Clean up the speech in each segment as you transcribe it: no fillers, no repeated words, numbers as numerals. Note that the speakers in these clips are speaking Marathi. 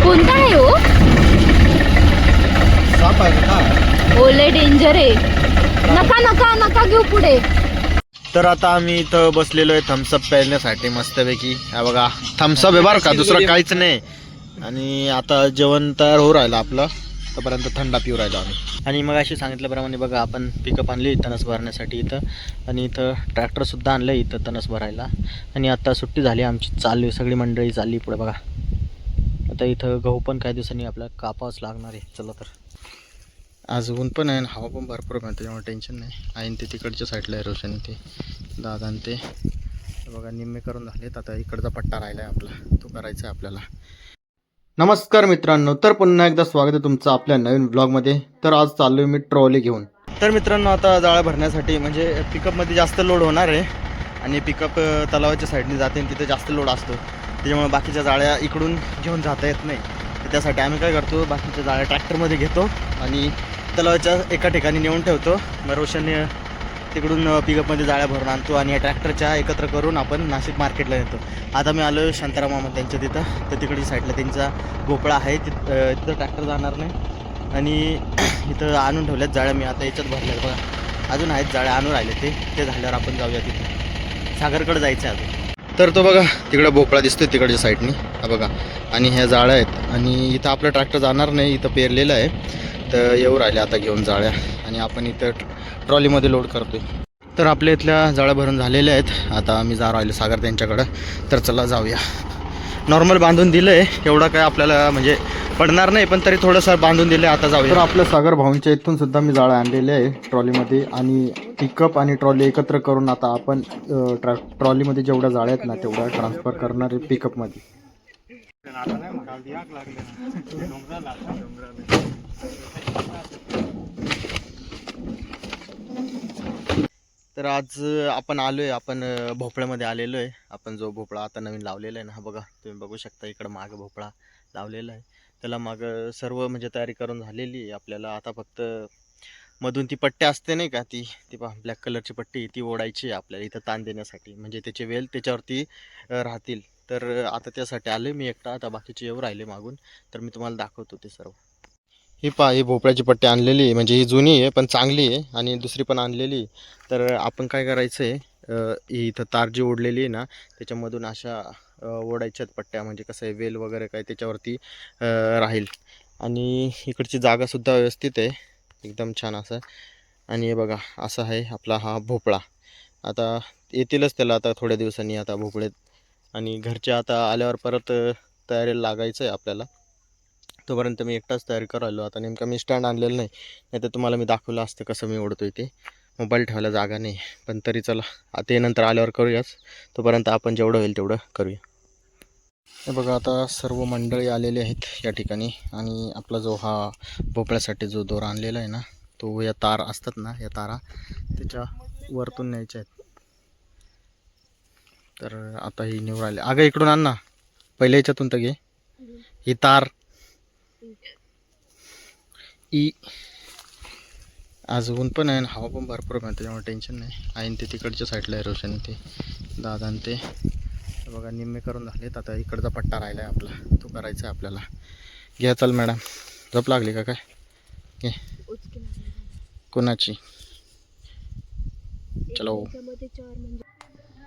कोणता आहे हो? साप आहे का? ओले डेंजर आहे. नका नका नका घेऊ पुढे. तर आता आम्ही इथं बसलेलो आहे थम्सअप प्यायण्यासाठी मस्तपैकी. हा बघा थम्सअप आहे बरं का, दुसरं काहीच नाही. आणि आता जेवण तयार होऊ राहिलं आपलं, तोपर्यंत थंडा पिऊ राहिलो आम्ही. आणि मग अशी सांगितल्याप्रमाणे बघा आपण पिकअप आणली तणस भरण्यासाठी इथं, आणि इथं ट्रॅक्टरसुद्धा आणलं इथं तणस भरायला. आणि आता सुट्टी झाली आमची, चालली सगळी मंडळी चालली पुढे बघा. आता इथं गहू पण काही दिवसांनी आपल्याला कापावंच लागणार आहे. चला तर आज ऊन पण आहे आणि हवा पण भरपूर आहे, त्याच्यामुळे टेन्शन नाही. आणि ते तिकडच्या साईडला आहे रोशन, ते दादा आणि ते बघा निम्मे करून झालेत. आता इकडचा पट्टा राहिला आहे आपला, तो करायचा आहे आपल्याला. नमस्कार मित्रांनो, तर पुन्हा एकदा स्वागत आहे तुमचं आपल्या नवीन ब्लॉगमध्ये. तर आज चाललो मी ट्रॉली घेऊन. तर मित्रांनो आता जाळ्या भरण्यासाठी म्हणजे पिकअपमध्ये जास्त लोड होणार आहे, आणि पिकअप तलावाच्या साईडने जाते आणि तिथे जास्त लोड असतो, त्याच्यामुळे बाकीच्या जाळ्या इकडून घेऊन जाता येत नाही. तर त्यासाठी आम्ही काय करतो, बाकीच्या जाळ्या ट्रॅक्टरमध्ये घेतो आणि तलावाच्या एका ठिकाणी नेऊन ठेवतो. मग रोशन तिकडून पिकअपमध्ये जाळ्या भरून आणतो आणि या ट्रॅक्टरच्या एकत्र करून आपण नाशिक मार्केटला येतो. आता मी आलो शांताराम मामा त्यांच्या तिथं, तर तिकडच्या साईडला त्यांचा भोपळा आहे, तिथं ट्रॅक्टर जाणार नाही. आणि इथं आणून ठेवल्यात जाळ्या, मी आता याच्यात भरल्यात बघा. अजून आहेत जाळ्या आणून राहिले, ते झाल्यावर आपण जाऊया तिथे, सागरकडे जायचं आहे अजून. तर तो बघा तिकडं भोपळा दिसतोय तिकडच्या साईडनी, हा बघा. आणि ह्या जाळ्या आहेत, आणि इथं आपलं ट्रॅक्टर जाणार नाही, इथं पेरलेलं आहे. तर येऊ राहिले आता घेऊन जाळ्या, आणि आपण इथं ट्रॉलीमध्ये लोड करतोय. तर आपल्या इथल्या जाळ्या भरून झालेल्या आहेत. आता आम्ही जा राहिलो सागर त्यांच्याकडं, तर चला जाऊया. नॉर्मल बांधून दिलं आहे, एवढं काय आपल्याला म्हणजे पडणार नाही, पण तरी थोडंसं बांधून दिलं आहे. आता जाऊया. तर आपल्या सागर भाऊंच्या इथून सुद्धा मी जाळ्या आणलेल्या आहे ट्रॉलीमध्ये, आणि पिकअप आणि ट्रॉली एकत्र करून आता आपण ट्रॉलीमध्ये जेवढ्या जाळ्या आहेत ना तेवढ्या ट्रान्सफर करणार आहे पिकअपमध्ये. तर आज आपण आपण भोपळ्यामध्ये आलेलो आहे. आपण जो भोपळा आता नवीन लावलेला आहे ना, हा बघा तुम्ही बघू शकता, इकडं मागं भोपळा लावलेला आहे. त्याला मागं सर्व म्हणजे तयारी करून झालेली आहे. आपल्याला आता फक्त मधून ती पट्टी असते नाही का, ती ब्लॅक कलरची पट्टी, ती ओढायची आहे आपल्याला इथं ताण देण्यासाठी, म्हणजे त्याचे वेल त्याच्यावरती राहतील. तर आता त्यासाठी आले मी एकटा, आता बाकीचे येऊ राहिले मागून, तर मी तुम्हाला दाखवतो ते सर्व. ही भोपळ्याची पट्टी आणलेली आहे, म्हणजे ही जुनी आहे पण चांगली आहे, आणि दुसरी पण आणलेली. तर आपण काय करायचं आहे, ही इथं तार जी ओढलेली आहे ना त्याच्यामधून अशा ओढायच्यात पट्ट्या, म्हणजे कसं आहे वेल वगैरे काय त्याच्यावरती राहील. आणि इकडची जागासुद्धा व्यवस्थित आहे, एकदम छान असं. आणि हे बघा असा आहे आपला हा भोपळा. आता येतीलच त्याला आता थोड्या दिवसांनी आता भोपळेत, आणि घरचे आता आल्यावर परत तयारीला लागायचं आहे आपल्याला. तोपर्यंत मी एकटाच तयारी करायलो. आता नेमका मी स्टँड आणलेलं नाही तर तुम्हाला मी दाखवलं असतं कसं मी ओढतोय ते. मोबाईल ठेवायला जागा नाही, पण तरी चला आता ते नंतर आल्यावर करूयाच. तोपर्यंत आपण जेवढं होईल तेवढं करूया. हे बघा आता सर्व मंडळी आलेले आहेत या ठिकाणी, आणि आपला जो हा भोपळ्यासाठी जो दोरा आणलेला आहे ना, तो या तार असतात ना, या तारा त्याच्या वरतून न्यायच्या आहेत. तर आता ही नेऊ राहिले. अगं इकडून आण ना, पहिले याच्यातून तर घे ही तार. आज ऊन पण आहे आणि हवा पण भरपूर आहे, त्याच्यामुळे टेन्शन नाही. आणि ते तिकडच्या साईडला आहे रोशन, ते दादा आणि ते बघा निम्मे करून झालेत. आता इकडचा पट्टा राहिला आहे आपला, तो करायचा आहे आपल्याला. घ्या चल मॅडम, झोप लागली का काय? घे. कोणाची? चलो.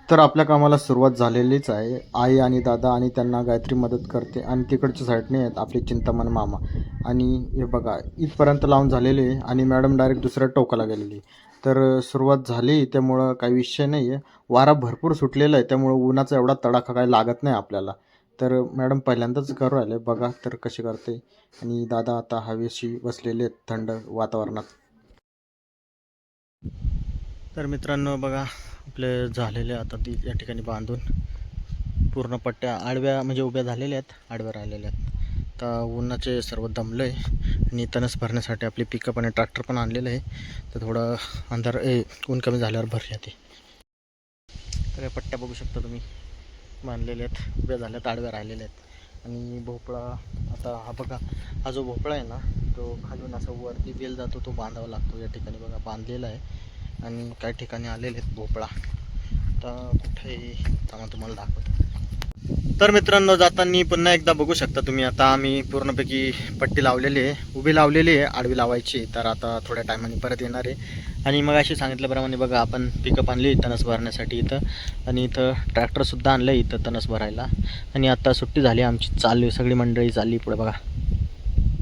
तर आपल्या कामाला सुरुवात झालेलीच आहे. आई आणि दादा आणि त्यांना गायत्री मदत करते, आणि तिकडच्या साईडने आहेत आपले चिंतामण मामा. आणि हे बघा इथपर्यंत लावून झालेले आहे, आणि मॅडम डायरेक्ट दुसऱ्या टोकाला गेलेली. तर सुरुवात झाली, त्यामुळं काही विषय नाही आहे. वारा भरपूर सुटलेला आहे, त्यामुळं उन्हाचा एवढा तडाखा काही लागत नाही आपल्याला. तर मॅडम पहिल्यांदाच करू राहिले बघा तर कशी करते. आणि दादा आता हवेशी बसलेले आहेत थंड वातावरणात. तर मित्रांनो बघा आपले झालेले आता ती या ठिकाणी बांधून पूर्ण पट्ट्या आडव्या म्हणजे उभ्या झालेल्या आहेत, आडव्या राहिलेल्या आहेत. आता उन्हाचे सर्व दमलं आहे, आणि तणस भरण्यासाठी आपली पिकअप आणि ट्रॅक्टर पण आणलेलं आहे. तर थोडं अंधार ऊन कमी झाल्यावर भरल्या ते. तर या पट्ट्या बघू शकता तुम्ही, बांधलेल्या आहेत, उभ्या झाल्यात, आडव्या राहिलेल्या आहेत. आणि भोपळा आता हा बघा, हा जो भोपळा आहे ना तो खालून असा वरती वेल जातो, तो बांधावा लागतो. या ठिकाणी बघा बांधलेला आहे, आणि काही ठिकाणी आलेले आहेत भोपळा. आता कुठे थांबा तुम्हाला दाखवतो. तर मित्रांनो, जाताना पुन्हा एकदा बघू शकता तुम्ही, आता आम्ही पूर्णपैकी पट्टी लावलेली आहे, उभी लावलेली आहे, आडवी लावायची. तर आता थोड्या टायमाने परत येणार आहे. आणि मग अशी सांगितल्याप्रमाणे बघा, आपण पिकअप आणली तणस भरण्यासाठी इथं, आणि इथं ट्रॅक्टरसुद्धा आणलं इथं तणस भरायला. आणि आता सुट्टी झाली आमची, चालली सगळी मंडळी चालली पुढे बघा.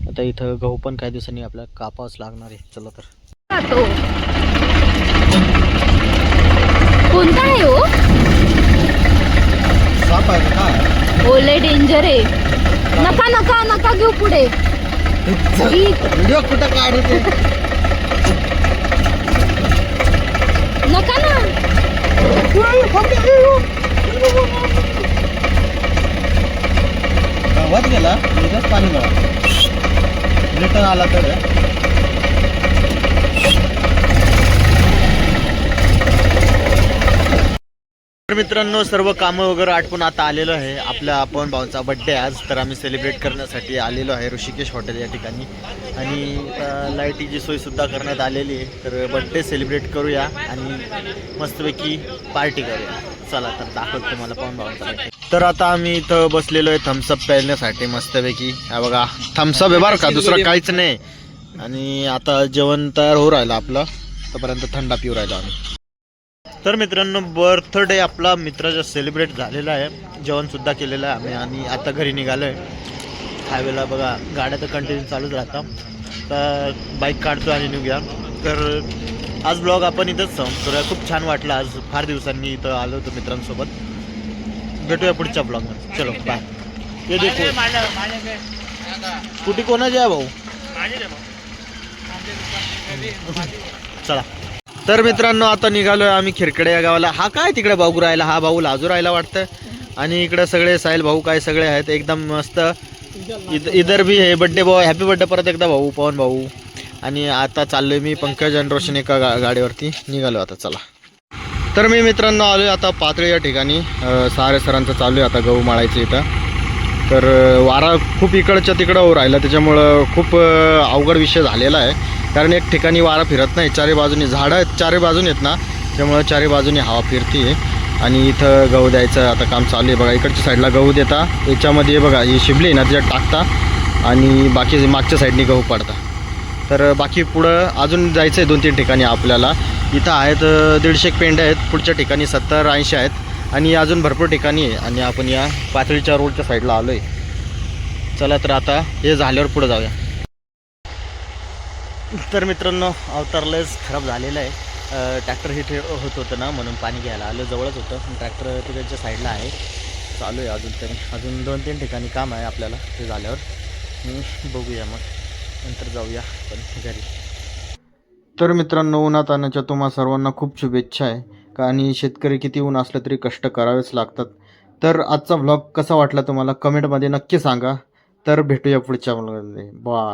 आता इथं गहू पण काही दिवसांनी आपल्याला कापावंच लागणार आहे. चला तर तो कोणता आहे हो? साप आहे का? ओले डेंजर आहे. नका नका नका घेऊ पुढे. व्हिडिओ कुठं काढते? नका ना. गावात गेला पाणी बघा, रिटर्न आला तर मित्रांनो, सर्व कामं वगैरे आटपून आता आलेलो आहे. आपल्या पवन भाऊचा बड्डे आज, तर आम्ही सेलिब्रेट करण्यासाठी आलेलो आहे ऋषिकेश हॉटेल या ठिकाणी. आणि लाईटीची सोयसुद्धा करण्यात आलेली आहे. तर बड्डे सेलिब्रेट करूया आणि मस्तपैकी पार्टी करूया. चला तर दाखवतो तुम्हाला पवन भाऊचा बड्डे. तर आता आम्ही इथं बसलेलो आहे थम्सअप प्यायण्यासाठी मस्तपैकी. हा बघा, थम्सअप आहे बरं का, दुसरं काहीच नाही. आणि आता जेवण तयार होऊ राहिलं आपलं, तोपर्यंत थंडा पिऊ राहिलो आम्ही. तर मित्रांनो, बर्थडे आपला मित्राचा सेलिब्रेट झालेला आहे, जेवणसुद्धा केलेलं आहे आम्ही. आणि आता घरी निघालो आहे. हायवेला बघा गाड्या तर कंटिन्यू चालूच राहतात. तर बाईक काढतो आणि निघूया. तर आज ब्लॉग आपण इथंच संपतो. खूप छान वाटलं आज, फार दिवसांनी इथं आलो होतो मित्रांसोबत. भेटूया पुढच्या ब्लॉगमध्ये. चलो बाय. ये देखो कुठे कोणाचे आहे भाऊ, चला. तर मित्रांनो, आता निघालोय आम्ही खिरकडे या गावाला. हा काय तिकडे भाऊ राहिला, हा भाऊ लाजू राहिला वाटतं. आणि इकडे सगळे साहिल भाऊ काय सगळे आहेत एकदम मस्त. इधर भी आहे बड्डे भाऊ, हॅपी बड्डे परत एकदा भाऊ, पवन भाऊ. आणि आता चाललोय मी पंकज आणि रोशन एका गाडीवरती निघालो आता. चला तर मी मित्रांनो आलोय आता पातळी या ठिकाणी. सारे सरांचं चालू आहे आता गहू माळायचं इथं. तर वारा खूप इकडच्या तिकडं होऊ राहिला, त्याच्यामुळं खूप अवघड विषय झालेला आहे. कारण एक ठिकाणी वारा फिरत नाही, चारी बाजूनी झाडं आहेत, चारी बाजून आहेत ना, त्यामुळं चारी बाजूनी हवा फिरते. आणि इथं गहू द्यायचं आता काम चालू आहे बघा. इकडच्या साईडला गहू देता, याच्यामध्ये बघा ही शिबली आहे ना त्याच्यात टाकता, आणि बाकी मागच्या साईडनी गहू पडता. तर बाकी पुढं अजून जायचं आहे 2-3 ठिकाणी आपल्याला. इथं आहेत 150 पेंड्या आहेत, पुढच्या ठिकाणी 70-80 आहेत, आणि अजून भरपूर ठिकाणी आहे. आणि आपण या पातळीच्या रोडच्या साईडला आलो आहे. चला तर आता हे झाल्यावर पुढं जाऊया. तर मित्रांनो, अवतारलंच खराब झालेलं आहे. ट्रॅक्टर हे होत होतं ना, म्हणून पाणी घ्यायला आलं, जवळच होतं. ट्रॅक्टर तिकडच्या साईडला आहे, चालू आहे अजून तरी. अजून 2-3 ठिकाणी काम आहे आपल्याला, ते झाल्यावर बघूया, मग नंतर जाऊया पण घरी. तर मित्रांनो, उन्हात आणण्याच्या तुम्हा सर्वांना खूप शुभेच्छा आहे का. आणि शेतकरी किती ऊन असलं तरी कष्ट करावेच लागतात. तर आजचा व्लॉग कसा वाटला तुम्हाला कमेंटमध्ये नक्की सांगा. तर भेटूया पुढच्या व्लॉगमध्ये. बाय.